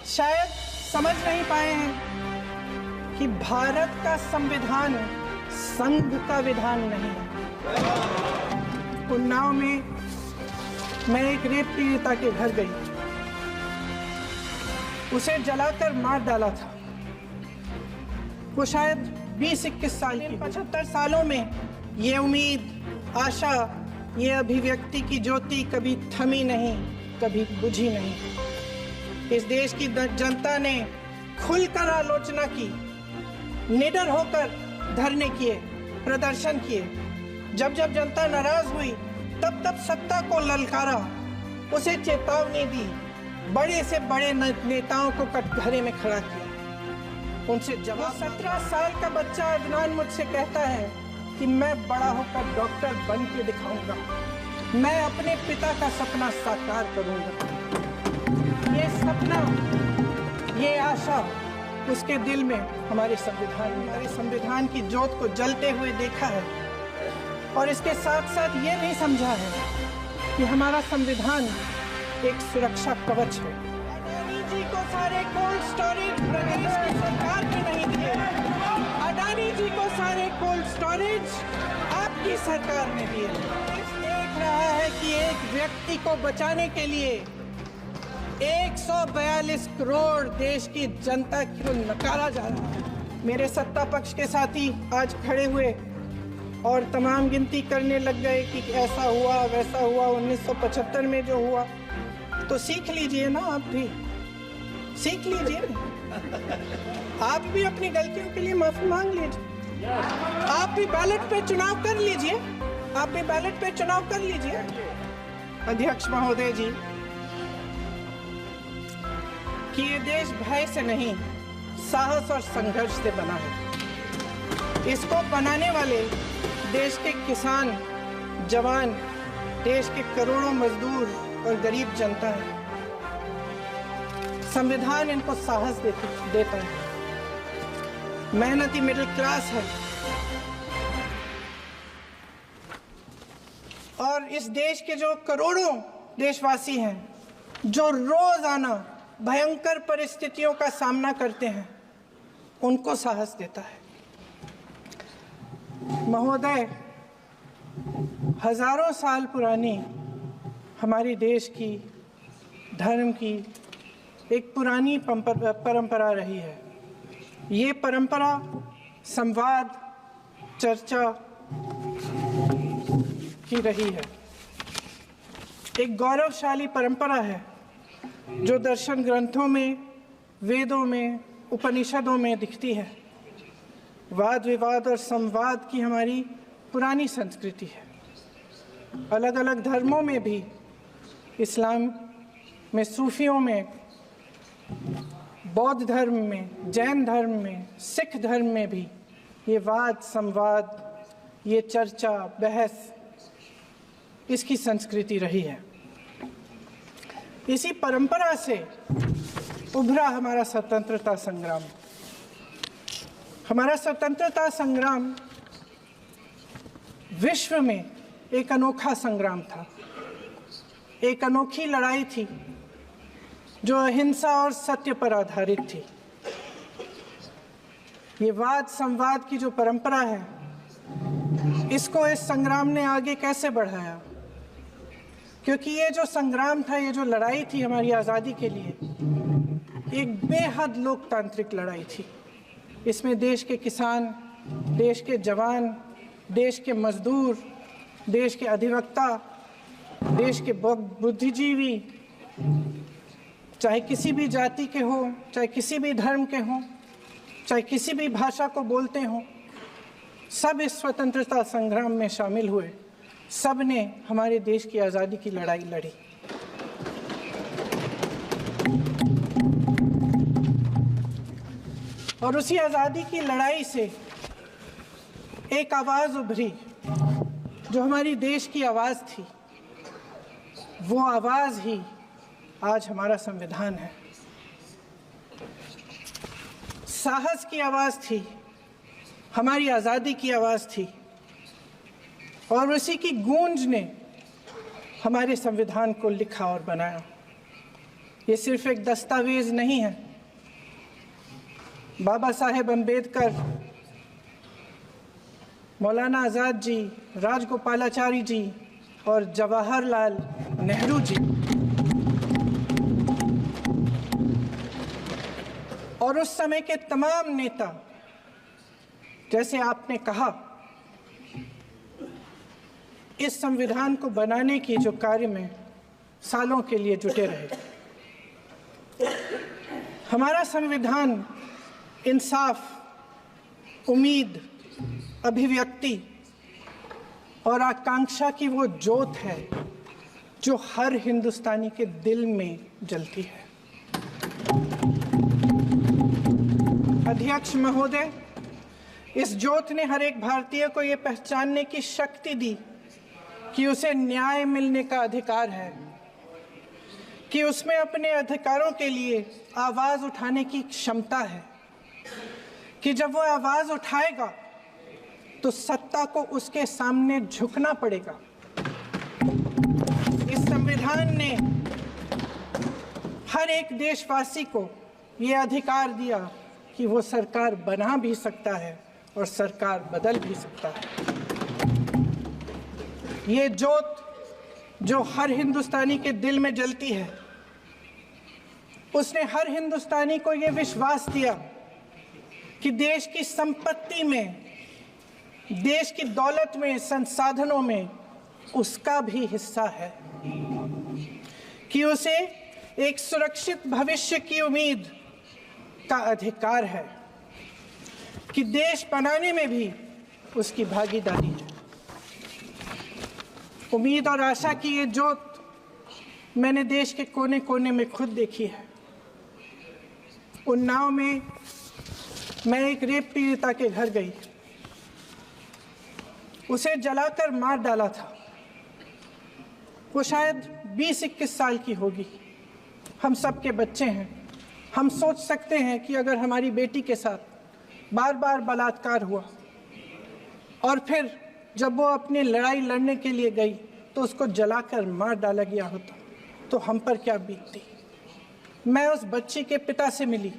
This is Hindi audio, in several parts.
शायद समझ नहीं पाए हैं कि भारत का संविधान संघ का विधान नहीं है। उन्नाव में मैं एक रेप पीड़िता के घर गई, उसे जलाकर मार डाला था। वो शायद 20-21 साल की। 75 सालों में ये उम्मीद, आशा, ये अभिव्यक्ति की ज्योति कभी थमी नहीं, कभी बुझी नहीं। इस देश की जनता ने खुलकर आलोचना की, निडर होकर धरने किए, प्रदर्शन किए। जब जब जनता नाराज हुई तब तब सत्ता को ललकारा, उसे चेतावनी दी, बड़े से बड़े नेताओं को कटघरे में खड़ा किया, उनसे जवाब। 17 साल का बच्चा अदनान मुझसे कहता है कि मैं बड़ा होकर डॉक्टर बन के दिखाऊंगा, मैं अपने पिता का सपना साकार करूंगा। ये सपना, ये आशा उसके दिल में हमारे संविधान की ज्योत को जलते हुए देखा है, और इसके साथ साथ ये नहीं समझा है कि हमारा संविधान एक सुरक्षा कवच है। अडानी जी को सारे कोल्ड स्टोरेज प्रदेश की सरकार ने नहीं दिए। अडानी जी को सारे कोल्ड स्टोरेज आपकी सरकार ने दिए। देख रहा है कि एक व्यक्ति को बचाने के लिए 142 करोड़ देश की जनता को नकारा जा रहा है। मेरे सत्ता पक्ष के साथी आज खड़े हुए और तमाम गिनती करने लग गए कि ऐसा हुआ, वैसा हुआ, 1975 में जो हुआ। तो सीख लीजिए ना, आप भी सीख लीजिए, आप भी अपनी गलतियों के लिए माफी मांग लीजिए, आप भी बैलेट पे चुनाव कर लीजिए, आप भी बैलेट पे चुनाव कर लीजिए। अध्यक्ष महोदय जी, कि ये देश भय से नहीं, साहस और संघर्ष से बना है। इसको बनाने वाले देश के किसान, जवान, देश के करोड़ों मजदूर और गरीब जनता है। संविधान इनको साहस देता है। मेहनती मिडिल क्लास है, और इस देश के जो करोड़ों देशवासी हैं, जो रोजाना भयंकर परिस्थितियों का सामना करते हैं, उनको साहस देता है। महोदय, हजारों साल पुरानी हमारी देश की, धर्म की एक पुरानी परंपरा रही है। ये परंपरा संवाद, चर्चा की रही है। एक गौरवशाली परंपरा है जो दर्शन ग्रंथों में, वेदों में, उपनिषदों में दिखती है। वाद विवाद और संवाद की हमारी पुरानी संस्कृति है। अलग अलग धर्मों में भी, इस्लाम में, सूफियों में, बौद्ध धर्म में, जैन धर्म में, सिख धर्म में भी ये वाद संवाद, ये चर्चा बहस, इसकी संस्कृति रही है। इसी परंपरा से उभरा हमारा स्वतंत्रता संग्राम। हमारा स्वतंत्रता संग्राम विश्व में एक अनोखा संग्राम था, एक अनोखी लड़ाई थी जो अहिंसा और सत्य पर आधारित थी। ये वाद संवाद की जो परंपरा है, इसको इस संग्राम ने आगे कैसे बढ़ाया? क्योंकि ये जो संग्राम था, ये जो लड़ाई थी हमारी आज़ादी के लिए, एक बेहद लोकतांत्रिक लड़ाई थी। इसमें देश के किसान, देश के जवान, देश के मजदूर, देश के अधिवक्ता, देश के बुद्धिजीवी, चाहे किसी भी जाति के हो, चाहे किसी भी धर्म के हों, चाहे किसी भी भाषा को बोलते हों, सब इस स्वतंत्रता संग्राम में शामिल हुए। सब ने हमारे देश की आज़ादी की लड़ाई लड़ी। और उसी आज़ादी की लड़ाई से एक आवाज़ उभरी जो हमारी देश की आवाज़ थी। वो आवाज़ ही आज हमारा संविधान है। साहस की आवाज़ थी, हमारी आज़ादी की आवाज़ थी, और उसी की गूंज ने हमारे संविधान को लिखा और बनाया। ये सिर्फ एक दस्तावेज नहीं है। बाबा साहेब अम्बेडकर, मौलाना आज़ाद जी, राजगोपालाचारी जी और जवाहरलाल नेहरू जी और उस समय के तमाम नेता, जैसे आपने कहा, इस संविधान को बनाने की जो कार्य में सालों के लिए जुटे रहे। हमारा संविधान इंसाफ, उम्मीद, अभिव्यक्ति और आकांक्षा की वो ज्योत है जो हर हिंदुस्तानी के दिल में जलती है। अध्यक्ष महोदय, इस ज्योत ने हर एक भारतीय को ये पहचानने की शक्ति दी कि उसे न्याय मिलने का अधिकार है, कि उसमें अपने अधिकारों के लिए आवाज उठाने की क्षमता है, कि जब वो आवाज उठाएगा तो सत्ता को उसके सामने झुकना पड़ेगा। इस संविधान ने हर एक देशवासी को ये अधिकार दिया कि वो सरकार बना भी सकता है और सरकार बदल भी सकता है। ये ज्योत जो हर हिंदुस्तानी के दिल में जलती है, उसने हर हिंदुस्तानी को ये विश्वास दिया कि देश की संपत्ति में, देश की दौलत में, संसाधनों में उसका भी हिस्सा है, कि उसे एक सुरक्षित भविष्य की उम्मीद का अधिकार है, कि देश बनाने में भी उसकी भागीदारी है। उम्मीद और आशा की ये ज्योत मैंने देश के कोने कोने में खुद देखी है। उन्नाव में मैं एक रेप पीड़िता के घर गई, उसे जलाकर मार डाला था। वो शायद 20-21 साल की होगी। हम सबके बच्चे हैं। हम सोच सकते हैं कि अगर हमारी बेटी के साथ बार बार बलात्कार हुआ और फिर जब वो अपनी लड़ाई लड़ने के लिए गई तो उसको जलाकर मार डाला गया होता तो हम पर क्या बीतती। मैं उस बच्ची के पिता से मिली।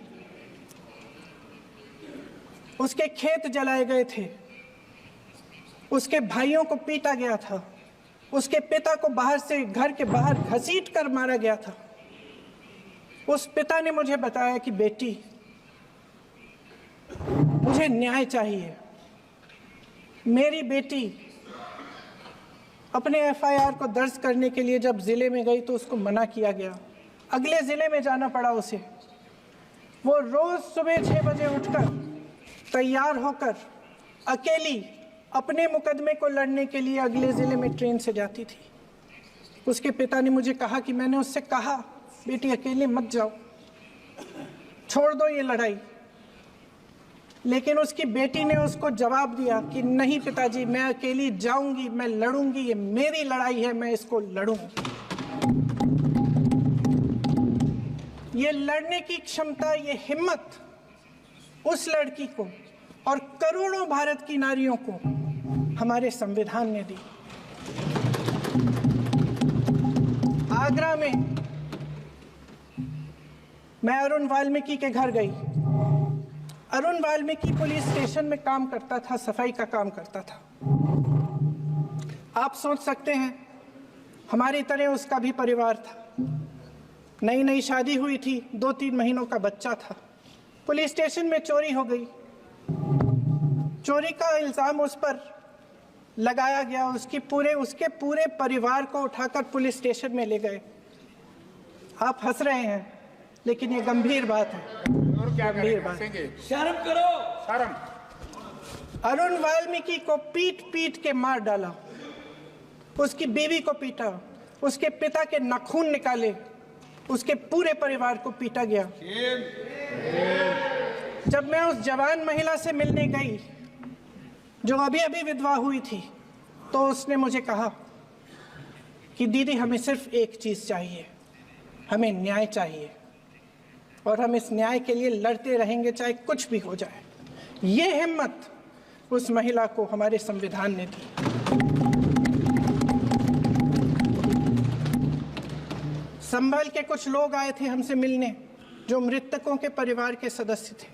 उसके खेत जलाए गए थे, उसके भाइयों को पीटा गया था, उसके पिता को बाहर से, घर के बाहर घसीट कर मारा गया था। उस पिता ने मुझे बताया कि बेटी, मुझे न्याय चाहिए। मेरी बेटी अपने एफआईआर को दर्ज करने के लिए जब जिले में गई तो उसको मना किया गया, अगले जिले में जाना पड़ा उसे। वो रोज सुबह 6 बजे उठकर तैयार होकर अकेली अपने मुकदमे को लड़ने के लिए अगले जिले में ट्रेन से जाती थी। उसके पिता ने मुझे कहा कि मैंने उससे कहा, बेटी अकेले मत जाओ, छोड़ दो ये लड़ाई। लेकिन उसकी बेटी ने उसको जवाब दिया कि नहीं पिताजी, मैं अकेली जाऊंगी, मैं लड़ूंगी, ये मेरी लड़ाई है, मैं इसको लड़ूंगी। ये लड़ने की क्षमता, ये हिम्मत उस लड़की को और करोड़ों भारत की नारियों को हमारे संविधान ने दी। आगरा में मैं अरुण वाल्मीकि के घर गई। अरुण वाल्मीकि पुलिस स्टेशन में काम करता था, सफाई का काम करता था। आप सोच सकते हैं हमारी तरह उसका भी परिवार था। नई नई शादी हुई थी, 2-3 महीनों का बच्चा था। पुलिस स्टेशन में चोरी हो गई। चोरी का इल्जाम उस पर लगाया गया। उसके पूरे परिवार को उठाकर पुलिस स्टेशन में ले गए। आप हंस रहे हैं, लेकिन ये गंभीर बात है। और क्या गंभीर बात है? शर्म करो, शर्म। अरुण वाल्मीकि को पीट पीट के मार डाला, उसकी बीवी को पीटा, उसके पिता के नाखून निकाले, उसके पूरे परिवार को पीटा गया। जब मैं उस जवान महिला से मिलने गई जो अभी अभी विधवा हुई थी, तो उसने मुझे कहा कि दीदी, हमें सिर्फ एक चीज चाहिए, हमें न्याय चाहिए और हम इस न्याय के लिए लड़ते रहेंगे, चाहे कुछ भी हो जाए। ये हिम्मत उस महिला को हमारे संविधान ने दी। संभल के कुछ लोग आए थे हमसे मिलने जो मृतकों के परिवार के सदस्य थे।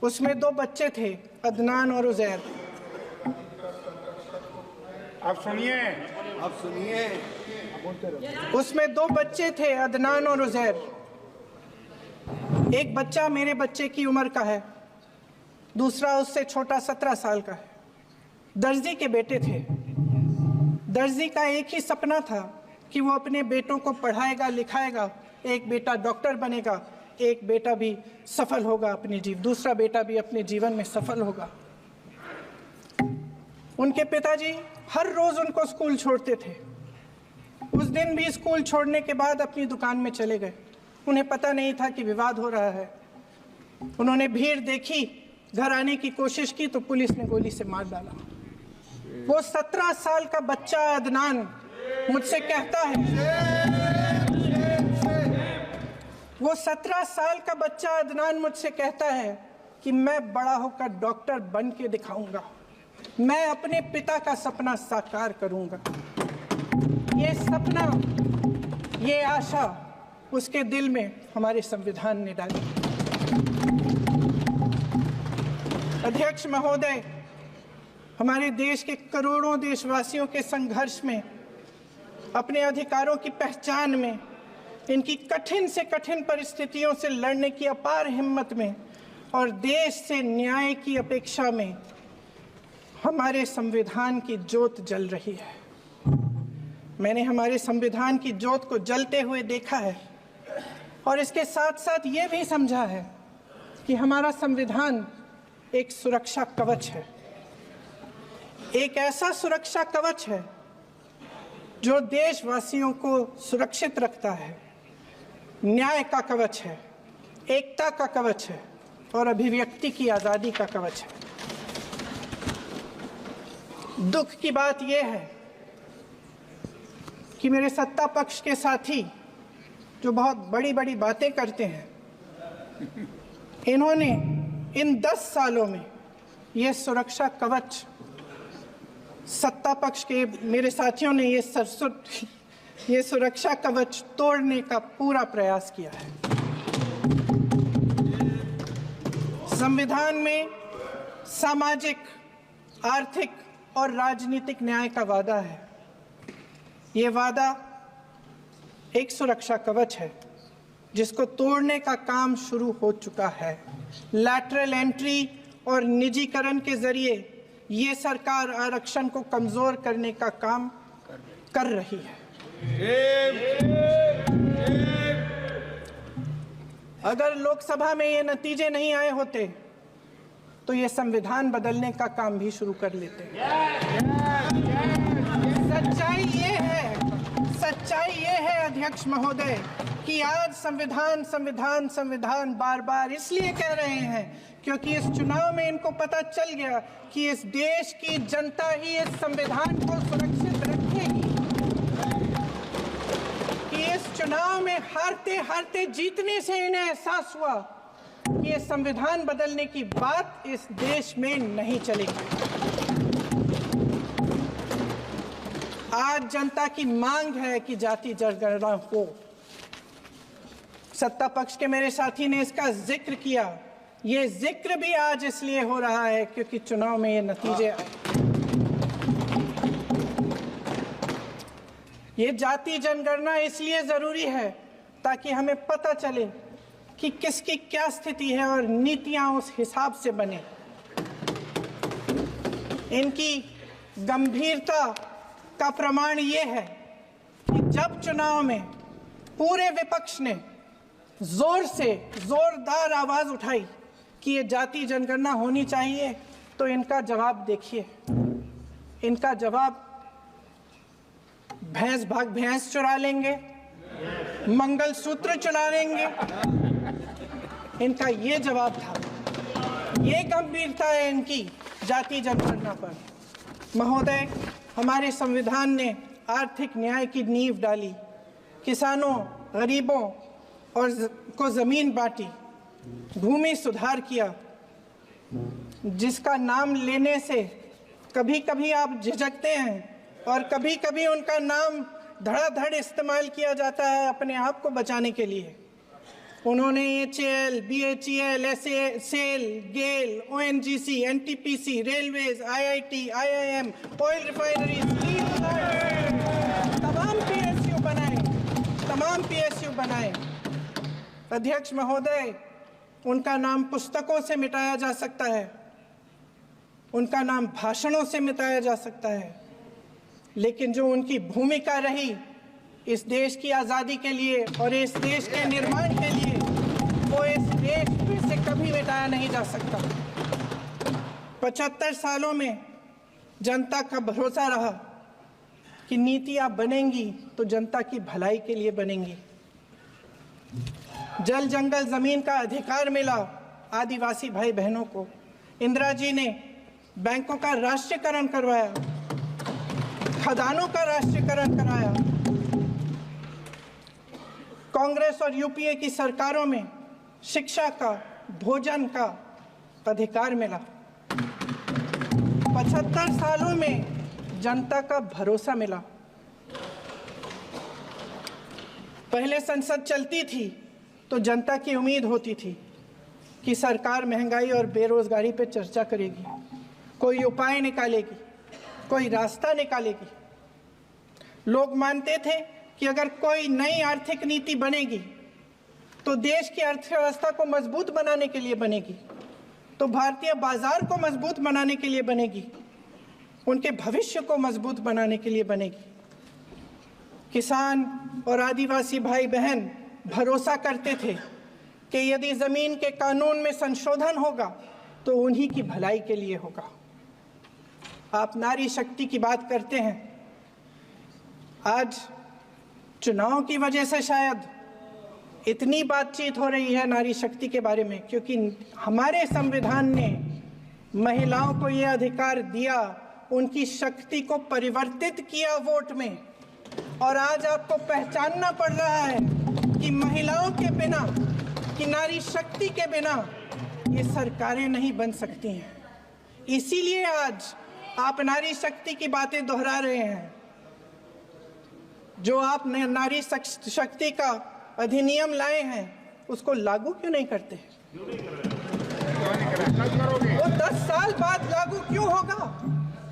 उसमें 2 बच्चे थे, अदनान और उजैर। आप सुनिए। उसमें 2 बच्चे थे, अदनान और उजैर। एक बच्चा मेरे बच्चे की उम्र का है, दूसरा उससे छोटा 17 साल का है। दर्जी के बेटे थे। दर्जी का एक ही सपना था कि वो अपने बेटों को पढ़ाएगा लिखाएगा, एक बेटा डॉक्टर बनेगा, एक बेटा भी सफल होगा दूसरा बेटा भी अपने जीवन में सफल होगा। उनके पिताजी हर रोज उनको स्कूल छोड़ते थे। उस दिन भी स्कूल छोड़ने के बाद अपनी दुकान में चले गए। उन्हें पता नहीं था कि विवाद हो रहा है। उन्होंने भीड़ देखी, घर आने की कोशिश की तो पुलिस ने गोली से मार डाला। वो 17 साल का बच्चा अदनान मुझसे कहता है, वो 17 साल का बच्चा अदनान मुझसे कहता है कि मैं बड़ा होकर डॉक्टर बन के दिखाऊंगा, मैं अपने पिता का सपना साकार करूंगा। ये सपना, ये आशा उसके दिल में हमारे संविधान ने डाली। अध्यक्ष महोदय, हमारे देश के करोड़ों देशवासियों के संघर्ष में, अपने अधिकारों की पहचान में, इनकी कठिन से कठिन परिस्थितियों से लड़ने की अपार हिम्मत में और देश से न्याय की अपेक्षा में हमारे संविधान की ज्योत जल रही है। मैंने हमारे संविधान की ज्योत को जलते हुए देखा है और इसके साथ साथ ये भी समझा है कि हमारा संविधान एक सुरक्षा कवच है। एक ऐसा सुरक्षा कवच है जो देशवासियों को सुरक्षित रखता है, न्याय का कवच है, एकता का कवच है और अभिव्यक्ति की आज़ादी का कवच है। दुख की बात यह है कि मेरे सत्ता पक्ष के साथी जो बहुत बड़ी बड़ी बातें करते हैं, इन्होंने इन 10 सालों में ये सुरक्षा कवच, सत्ता पक्ष के मेरे साथियों ने ये सुरक्षा कवच तोड़ने का पूरा प्रयास किया है। संविधान में सामाजिक, आर्थिक और राजनीतिक न्याय का वादा है। ये वादा एक सुरक्षा कवच है जिसको तोड़ने का काम शुरू हो चुका है। लैटरल एंट्री और निजीकरण के जरिए ये सरकार आरक्षण को कमजोर करने का काम कर रही है। अगर लोकसभा में ये नतीजे नहीं आए होते तो ये संविधान बदलने का काम भी शुरू कर लेते। सच्चाई ये है अध्यक्ष महोदय कि आज संविधान बार बार इसलिए कह रहे हैं क्योंकि इस चुनाव में इनको पता चल गया कि इस देश की जनता ही इस संविधान को सुरक्षित रखेगी, कि इस चुनाव में हारते हारते जीतने से इन्हें एहसास हुआ कि ये संविधान बदलने की बात इस देश में नहीं चलेगी। आज जनता की मांग है कि जाति जनगणना हो। सत्ता पक्ष के मेरे साथी ने इसका जिक्र किया। ये जिक्र भी आज इसलिए हो रहा है क्योंकि चुनाव में ये नतीजे आए। ये जाति जनगणना इसलिए जरूरी है ताकि हमें पता चले कि किसकी क्या स्थिति है और नीतियां उस हिसाब से बने। इनकी गंभीरता का प्रमाण ये है कि जब चुनाव में पूरे विपक्ष ने जोरदार आवाज उठाई कि ये जाति जनगणना होनी चाहिए, तो इनका जवाब देखिए। इनका जवाब भैंस भाग भैंस चुरा लेंगे, मंगलसूत्र चुरा लेंगे, इनका ये जवाब था। ये गंभीरता है इनकी जाति जनगणना पर। महोदय, हमारे संविधान ने आर्थिक न्याय की नींव डाली, किसानों, गरीबों और को जमीन बांटी, भूमि सुधार किया, जिसका नाम लेने से कभी कभी आप झिझकते हैं और कभी कभी उनका नाम धड़ाधड़ इस्तेमाल किया जाता है अपने आप को बचाने के लिए। उन्होंने HAL, BHEL, SAIL, GAIL, ONGC, NTPC, railways, IIT, IIM, oil refineries, तमाम PSU बनाए। अध्यक्ष महोदय, उनका नाम पुस्तकों से मिटाया जा सकता है, उनका नाम भाषणों से मिटाया जा सकता है, लेकिन जो उनकी भूमिका रही इस देश की आज़ादी के लिए और इस देश के निर्माण के लिए, वो इस देश में से कभी मिटाया नहीं जा सकता। 75 सालों में जनता का भरोसा रहा कि नीतियाँ बनेंगी तो जनता की भलाई के लिए बनेंगी। जल जंगल जमीन का अधिकार मिला आदिवासी भाई बहनों को। इंदिरा जी ने बैंकों का राष्ट्रीयकरण करवाया, खदानों का राष्ट्रीयकरण कराया। कांग्रेस और यूपीए की सरकारों में शिक्षा का, भोजन का अधिकार मिला। 75 सालों में जनता का भरोसा मिला। पहले संसद चलती थी तो जनता की उम्मीद होती थी कि सरकार महंगाई और बेरोजगारी पर चर्चा करेगी, कोई उपाय निकालेगी, कोई रास्ता निकालेगी। लोग मानते थे कि अगर कोई नई आर्थिक नीति बनेगी तो देश की अर्थव्यवस्था को मजबूत बनाने के लिए बनेगी, तो भारतीय बाजार को मजबूत बनाने के लिए बनेगी, उनके भविष्य को मजबूत बनाने के लिए बनेगी। किसान और आदिवासी भाई बहन भरोसा करते थे कि यदि जमीन के कानून में संशोधन होगा तो उन्हीं की भलाई के लिए होगा। आप नारी शक्ति की बात करते हैं। आज चुनाव की वजह से शायद इतनी बातचीत हो रही है नारी शक्ति के बारे में, क्योंकि हमारे संविधान ने महिलाओं को यह अधिकार दिया, उनकी शक्ति को परिवर्तित किया वोट में। और आज आपको पहचानना पड़ रहा है कि महिलाओं के बिना, कि नारी शक्ति के बिना ये सरकारें नहीं बन सकती हैं। इसीलिए आज आप नारी शक्ति की बातें दोहरा रहे हैं। जो आप नारी शक्ति का अधिनियम लाए हैं उसको लागू क्यों नहीं करते? वो 10 साल बाद लागू क्यों होगा?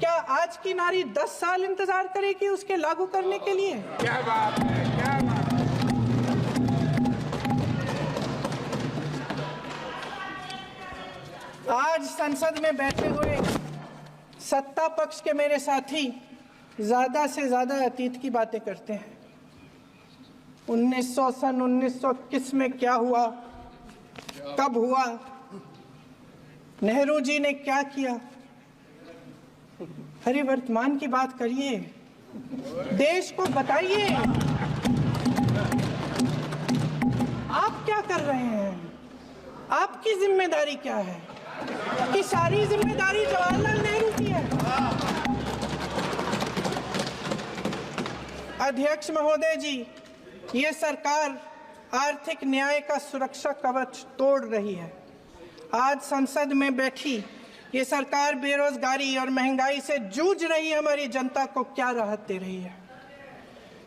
क्या आज की नारी 10 साल इंतजार करेगी उसके लागू करने के लिए? क्या बात है, क्या बात है। आज संसद में बैठे हुए सत्ता पक्ष के मेरे साथी ज्यादा से ज्यादा अतीत की बातें करते हैं। 1921 में क्या हुआ, कब हुआ, नेहरू जी ने क्या किया। अरे वर्तमान की बात करिए, देश को बताइए आप क्या कर रहे हैं, आपकी जिम्मेदारी क्या है? कि सारी जिम्मेदारी जवाहरलाल नेहरू की है। अध्यक्ष महोदय जी, ये सरकार आर्थिक न्याय का सुरक्षा कवच तोड़ रही है। आज संसद में बैठी ये सरकार बेरोजगारी और महंगाई से जूझ रही हमारी जनता को क्या राहत दे रही है?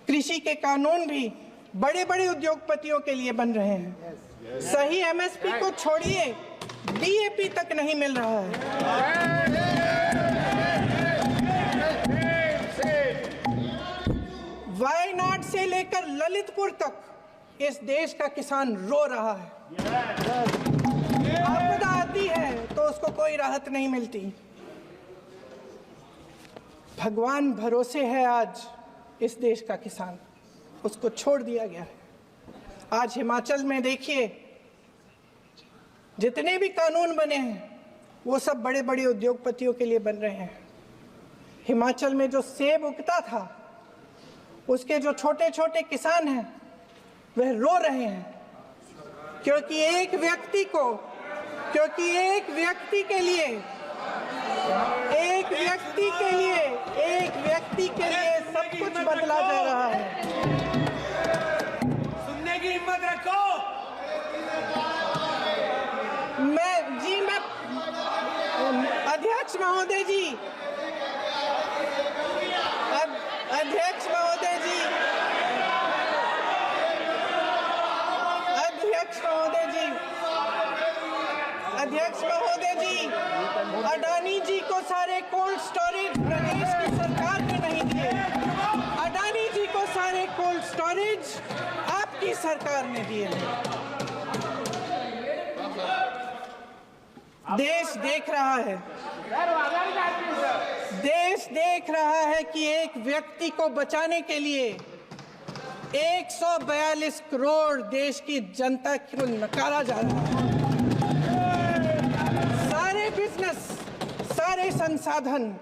कृषि के कानून भी बड़े बड़े उद्योगपतियों के लिए बन रहे हैं। सही MSP को छोड़िए, DAP तक नहीं मिल रहा है। वायनाड से लेकर ललितपुर तक इस देश का किसान रो रहा है। आपदा आती है तो उसको कोई राहत नहीं मिलती। भगवान भरोसे है आज इस देश का किसान, उसको छोड़ दिया गया है। आज हिमाचल में देखिए, जितने भी कानून बने हैं वो सब बड़े बड़े उद्योगपतियों के लिए बन रहे हैं। हिमाचल में जो सेब उगता था उसके जो छोटे छोटे किसान हैं वह रो रहे हैं, क्योंकि एक व्यक्ति के लिए सब कुछ बदला जा रहा है। सुनने की हिम्मत रखो। अध्यक्ष महोदय जी, अध्यक्ष महोदय जी, अडानी जी को सारे कोल्ड स्टोरेज प्रदेश की सरकार ने नहीं दिए। अडानी जी को सारे कोल्ड स्टोरेज आपकी सरकार ने दिए हैं। देश देख रहा है, देश देख रहा है कि एक व्यक्ति को बचाने के लिए 142 करोड़ देश की जनता को नकारा जा रहा है। सारे बिजनेस, सारे संसाधन,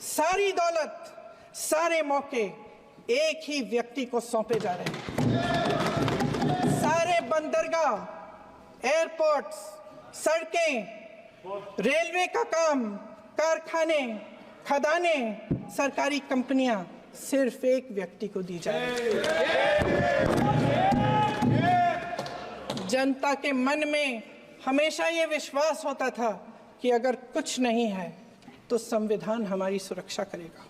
सारी दौलत, सारे मौके एक ही व्यक्ति को सौंपे जा रहे हैं। सारे बंदरगाह, एयरपोर्ट्स, सड़कें, रेलवे का काम, कारखाने, खदाने, सरकारी कंपनियां सिर्फ एक व्यक्ति को दी जाए। जनता के मन में हमेशा ये विश्वास होता था कि अगर कुछ नहीं है तो संविधान हमारी सुरक्षा करेगा,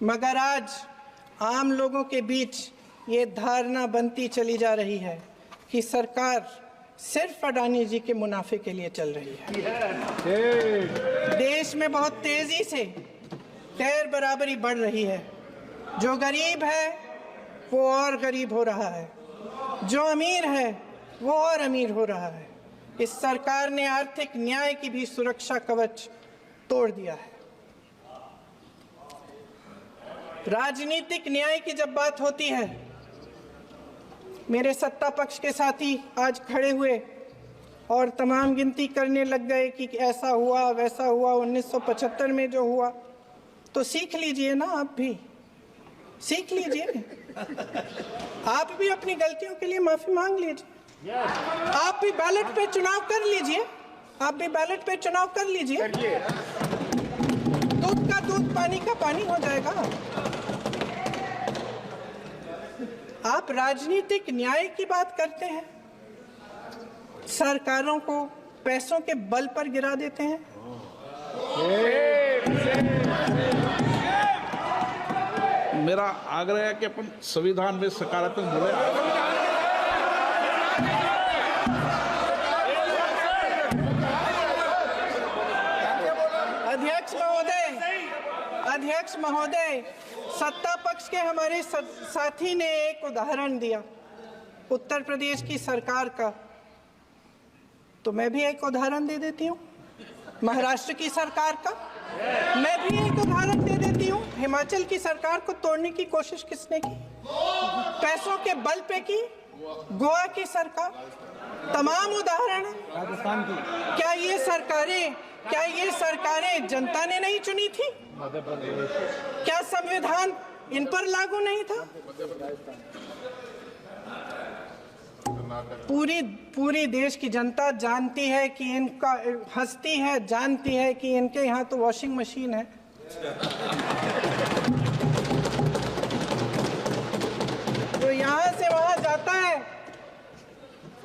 मगर आज आम लोगों के बीच ये धारणा बनती चली जा रही है कि सरकार सिर्फ अडानी जी के मुनाफे के लिए चल रही है। देश में बहुत तेजी से गैर बराबरी बढ़ रही है। जो गरीब है वो और गरीब हो रहा है, जो अमीर है वो और अमीर हो रहा है। इस सरकार ने आर्थिक न्याय की भी सुरक्षा कवच तोड़ दिया है। राजनीतिक न्याय की जब बात होती है, मेरे सत्ता पक्ष के साथी आज खड़े हुए और तमाम गिनती करने लग गए कि ऐसा हुआ वैसा हुआ, 1975 में जो हुआ। तो सीख लीजिए ना, आप भी सीख लीजिए, आप भी अपनी गलतियों के लिए माफी मांग लीजिए। आप भी बैलेट पे चुनाव कर लीजिए, आप भी बैलेट पे चुनाव कर लीजिए। दूध का दूध, पानी का पानी हो जाएगा। आप राजनीतिक न्याय की बात करते हैं, सरकारों को पैसों के बल पर गिरा देते हैं। मेरा आग्रह है कि अपन संविधान में सकारात्मक बोले। अध्यक्ष महोदय, सत्ता पक्ष के हमारे साथी ने एक उदाहरण दिया उत्तर प्रदेश की सरकार का, तो मैं भी एक उदाहरण दे देती हूँ महाराष्ट्र की सरकार का। मैं भी एक उदाहरण दे देती हूँ हिमाचल की सरकार को तोड़ने की कोशिश किसने की, पैसों के बल पे की, गोवा की सरकार। तमाम उदाहरण राजस्थान की। क्या ये सरकारें जनता ने नहीं चुनी थी? क्या संविधान इन पर लागू नहीं था? पूरी देश की जनता जानती है कि इनका हंसती है, जानती है कि इनके यहाँ तो वॉशिंग मशीन है। तो यहाँ से वहां जाता है,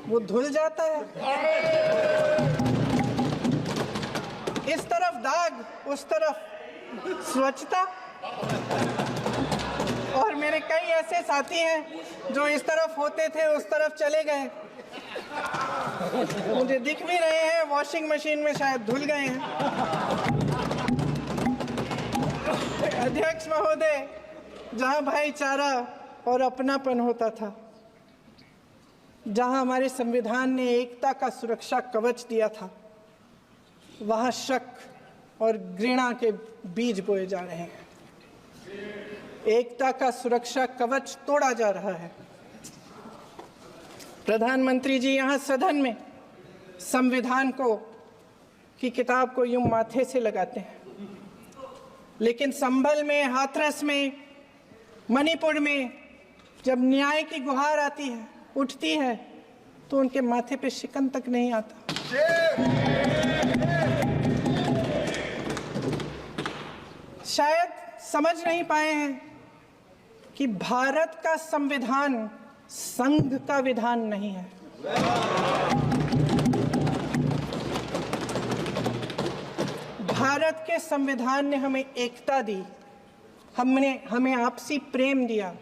वो धुल जाता है। इस तरफ दाग, उस तरफ स्वच्छता। और मेरे कई ऐसे साथी हैं जो इस तरफ होते थे उस तरफ चले गए, मुझे दिख भी रहे हैं, वॉशिंग मशीन में शायद धुल गए हैं। अध्यक्ष महोदय, जहां भाईचारा और अपनापन होता था, जहां हमारे संविधान ने एकता का सुरक्षा कवच दिया था, वहां शक और घृणा के बीज बोए जा रहे हैं। एकता का सुरक्षा कवच तोड़ा जा रहा है। प्रधानमंत्री जी यहाँ सदन में संविधान की किताब को यूं माथे से लगाते हैं, लेकिन संभल में, हाथरस में, मणिपुर में जब न्याय की गुहार आती है, उठती है, तो उनके माथे पे शिकन तक नहीं आता। शायद समझ नहीं पाए हैं कि भारत का संविधान संघ का विधान नहीं है। भारत के संविधान ने हमें एकता दी, हमें आपसी प्रेम दिया।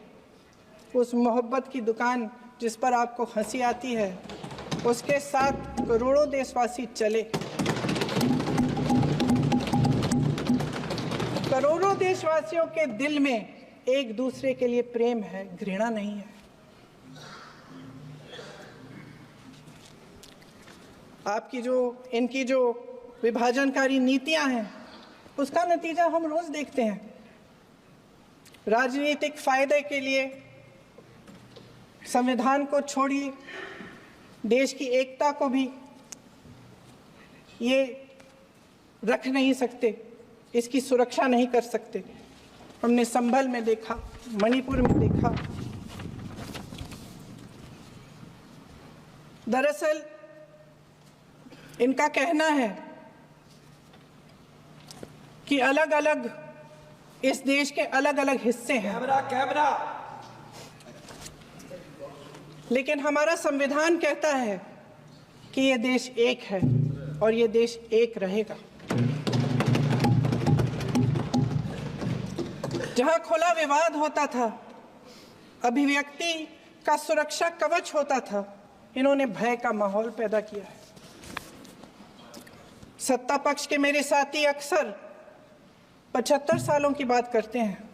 उस मोहब्बत की दुकान जिस पर आपको हंसी आती है, उसके साथ करोड़ों देशवासी चले। करोड़ों देशवासियों के दिल में एक दूसरे के लिए प्रेम है, घृणा नहीं है। इनकी जो विभाजनकारी नीतियां हैं, उसका नतीजा हम रोज देखते हैं। राजनीतिक फायदे के लिए संविधान को छोड़िए, देश की एकता को भी ये रख नहीं सकते, इसकी सुरक्षा नहीं कर सकते। हमने संभल में देखा, मणिपुर में देखा। दरअसल इनका कहना है कि अलग अलग इस देश के अलग अलग हिस्से हैं, कैमरा लेकिन हमारा संविधान कहता है कि ये देश एक है और ये देश एक रहेगा। जहां खुला विवाद होता था, अभिव्यक्ति का सुरक्षा कवच होता था, इन्होंने भय का माहौल पैदा किया है। सत्ता पक्ष के मेरे साथी अक्सर 75 सालों की बात करते हैं,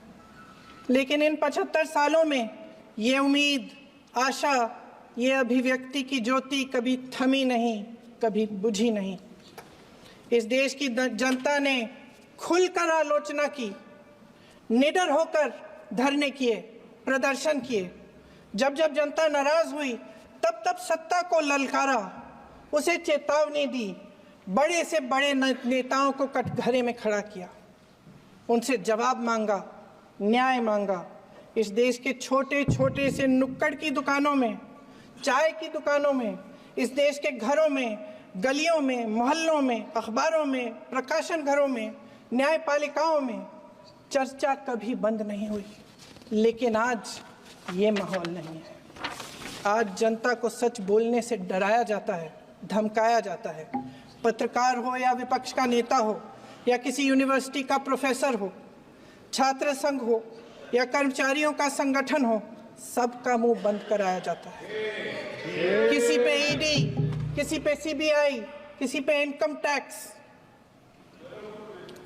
लेकिन इन 75 सालों में ये उम्मीद, आशा, ये अभिव्यक्ति की ज्योति कभी थमी नहीं, कभी बुझी नहीं। इस देश की जनता ने खुलकर आलोचना की, निडर होकर धरने किए, प्रदर्शन किए। जब जब जनता नाराज हुई, तब तब सत्ता को ललकारा, उसे चेतावनी दी, बड़े से बड़े नेताओं को कटघरे में खड़ा किया, उनसे जवाब मांगा, न्याय मांगा। इस देश के छोटे छोटे से नुक्कड़ की दुकानों में, चाय की दुकानों में, इस देश के घरों में, गलियों में, मोहल्लों में, अखबारों में, प्रकाशन घरों में, न्यायपालिकाओं में चर्चा कभी बंद नहीं हुई। लेकिन आज ये माहौल नहीं है। आज जनता को सच बोलने से डराया जाता है, धमकाया जाता है। पत्रकार हो या विपक्ष का नेता हो या किसी यूनिवर्सिटी का प्रोफेसर हो, छात्र संघ हो या कर्मचारियों का संगठन हो, सबका मुंह बंद कराया जाता है। किसी पे ईडी, किसी पे सीबीआई, किसी पे इनकम टैक्स,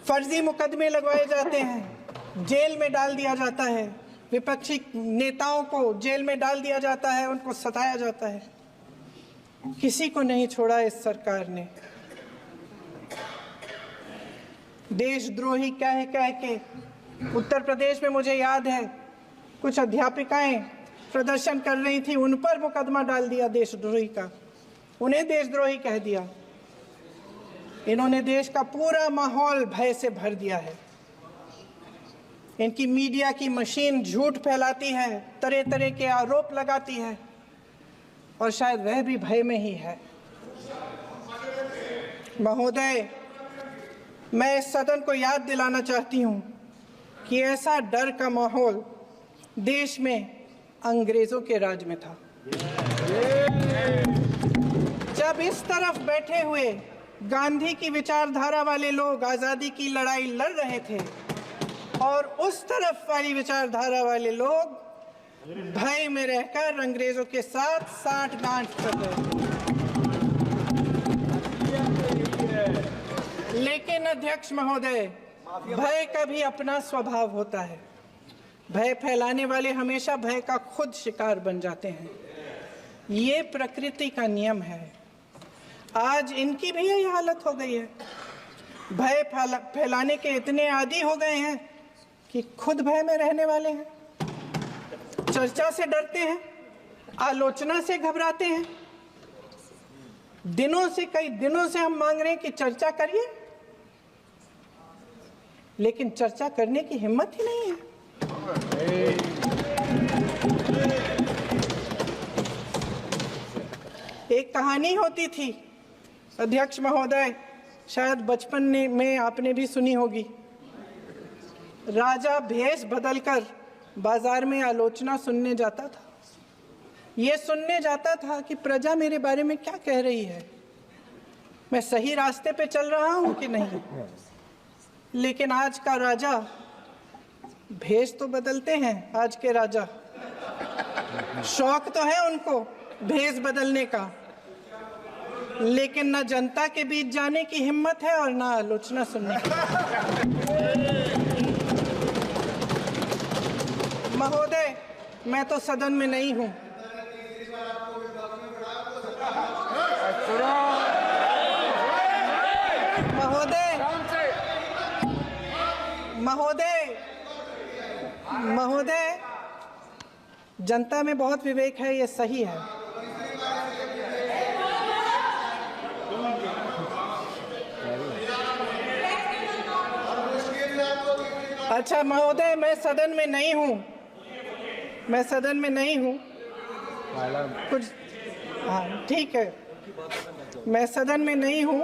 फर्जी मुकदमे लगवाए जाते हैं, जेल में डाल दिया जाता है। विपक्षी नेताओं को जेल में डाल दिया जाता है, उनको सताया जाता है। किसी को नहीं छोड़ा इस सरकार ने। देशद्रोही कह के उत्तर प्रदेश में मुझे याद है कुछ अध्यापिकाएं प्रदर्शन कर रही थी, उन पर मुकदमा डाल दिया देशद्रोही का, उन्हें देशद्रोही कह दिया। इन्होंने देश का पूरा माहौल भय से भर दिया है। इनकी मीडिया की मशीन झूठ फैलाती है, तरह तरह के आरोप लगाती है, और शायद वह भी भय में ही है। महोदय, मैं इस सदन को याद दिलाना चाहती हूं कि ऐसा डर का माहौल देश में अंग्रेजों के राज में था। जब इस तरफ बैठे हुए गांधी की विचारधारा वाले लोग आजादी की लड़ाई लड़ रहे थे और उस तरफ वाली विचारधारा वाले लोग भय में रहकर अंग्रेजों के साथ साठ-गांठ कर रहे थे। लेकिन अध्यक्ष महोदय, भय का भी अपना स्वभाव होता है। भय फैलाने वाले हमेशा भय का खुद शिकार बन जाते हैं। ये प्रकृति का नियम है। आज इनकी भी यही हालत हो गई है। भय फैलाने के इतने आदी हो गए हैं कि खुद भय में रहने वाले हैं। चर्चा से डरते हैं, आलोचना से घबराते हैं। कई दिनों से हम मांग रहे हैं कि चर्चा करिए, लेकिन चर्चा करने की हिम्मत ही नहीं है। एक कहानी होती थी अध्यक्ष महोदय, शायद बचपन में आपने भी सुनी होगी। राजा भेष बदलकर बाजार में आलोचना सुनने जाता था। ये सुनने जाता था कि प्रजा मेरे बारे में क्या कह रही है, मैं सही रास्ते पे चल रहा हूं कि नहीं। लेकिन आज का राजा, भेष तो बदलते हैं आज के राजा, शौक तो है उनको भेष बदलने का, लेकिन न जनता के बीच जाने की हिम्मत है और न आलोचना सुनने की। महोदय, मैं तो सदन में नहीं हूं। महोदय, जनता में बहुत विवेक है, ये सही है। अच्छा महोदय, मैं सदन में नहीं हूँ। कुछ हाँ ठीक है, मैं सदन में नहीं हूँ,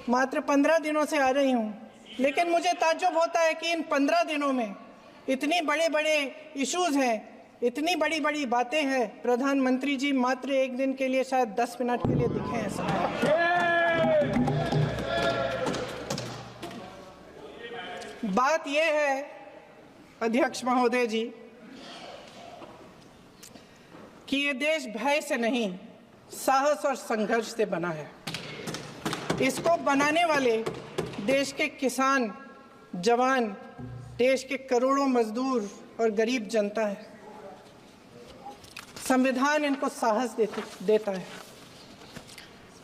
मात्र 15 दिनों से आ रही हूँ। लेकिन मुझे ताज्जुब होता है कि इन 15 दिनों में इतनी बड़े इश्यूज हैं, इतनी बड़ी बातें हैं। प्रधानमंत्री जी मात्र एक दिन के लिए, शायद 10 मिनट के लिए दिखे हैं सब। बात यह है अध्यक्ष महोदय जी कि ये देश भय से नहीं, साहस और संघर्ष से बना है। इसको बनाने वाले देश के किसान, जवान, देश के करोड़ों मजदूर और गरीब जनता है। संविधान इनको साहस देता है।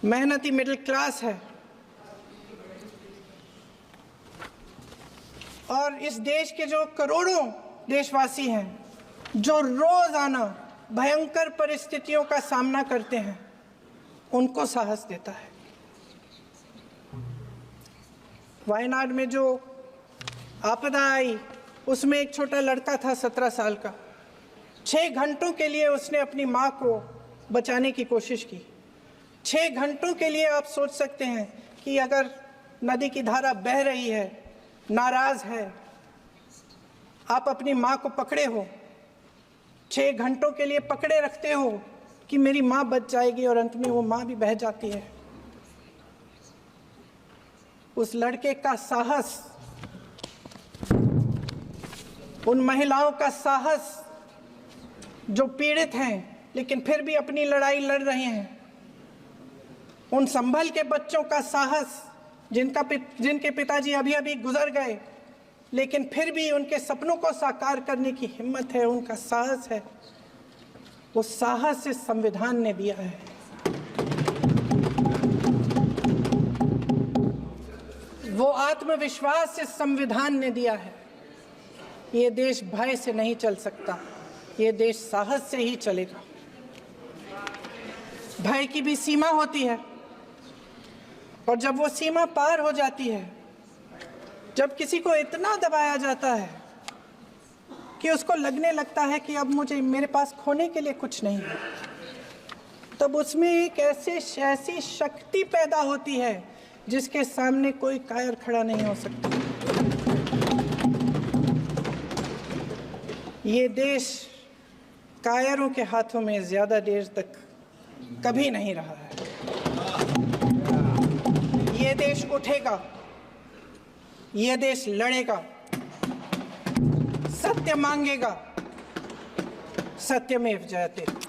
मेहनती मिडिल क्लास है और इस देश के जो करोड़ों देशवासी हैं, जो रोजाना भयंकर परिस्थितियों का सामना करते हैं, उनको साहस देता है। वायनाड में जो आपदा आई, उसमें एक छोटा लड़का था 17 साल का। 6 घंटों के लिए उसने अपनी माँ को बचाने की कोशिश की। 6 घंटों के लिए आप सोच सकते हैं कि अगर नदी की धारा बह रही है, नाराज है, आप अपनी माँ को पकड़े हो, 6 घंटों के लिए पकड़े रखते हो कि मेरी माँ बच जाएगी, और अंत में वो माँ भी बह जाती है। उस लड़के का साहस, उन महिलाओं का साहस जो पीड़ित हैं लेकिन फिर भी अपनी लड़ाई लड़ रहे हैं, उन संभल के बच्चों का साहस जिनके पिताजी अभी गुजर गए लेकिन फिर भी उनके सपनों को साकार करने की हिम्मत है, उनका साहस है। वो साहस से संविधान ने दिया है। वो आत्मविश्वास से संविधान ने दिया है। ये देश भय से नहीं चल सकता, ये देश साहस से ही चलेगा। भय की भी सीमा होती है, और जब वो सीमा पार हो जाती है, जब किसी को इतना दबाया जाता है कि उसको लगने लगता है कि अब मेरे पास खोने के लिए कुछ नहीं है, तब उसमें एक ऐसी शक्ति पैदा होती है जिसके सामने कोई कायर खड़ा नहीं हो सकता। ये देश कायरों के हाथों में ज्यादा देर तक कभी नहीं रहा है। ये देश उठेगा, ये देश लड़ेगा, सत्य मांगेगा, सत्यमेव जयते।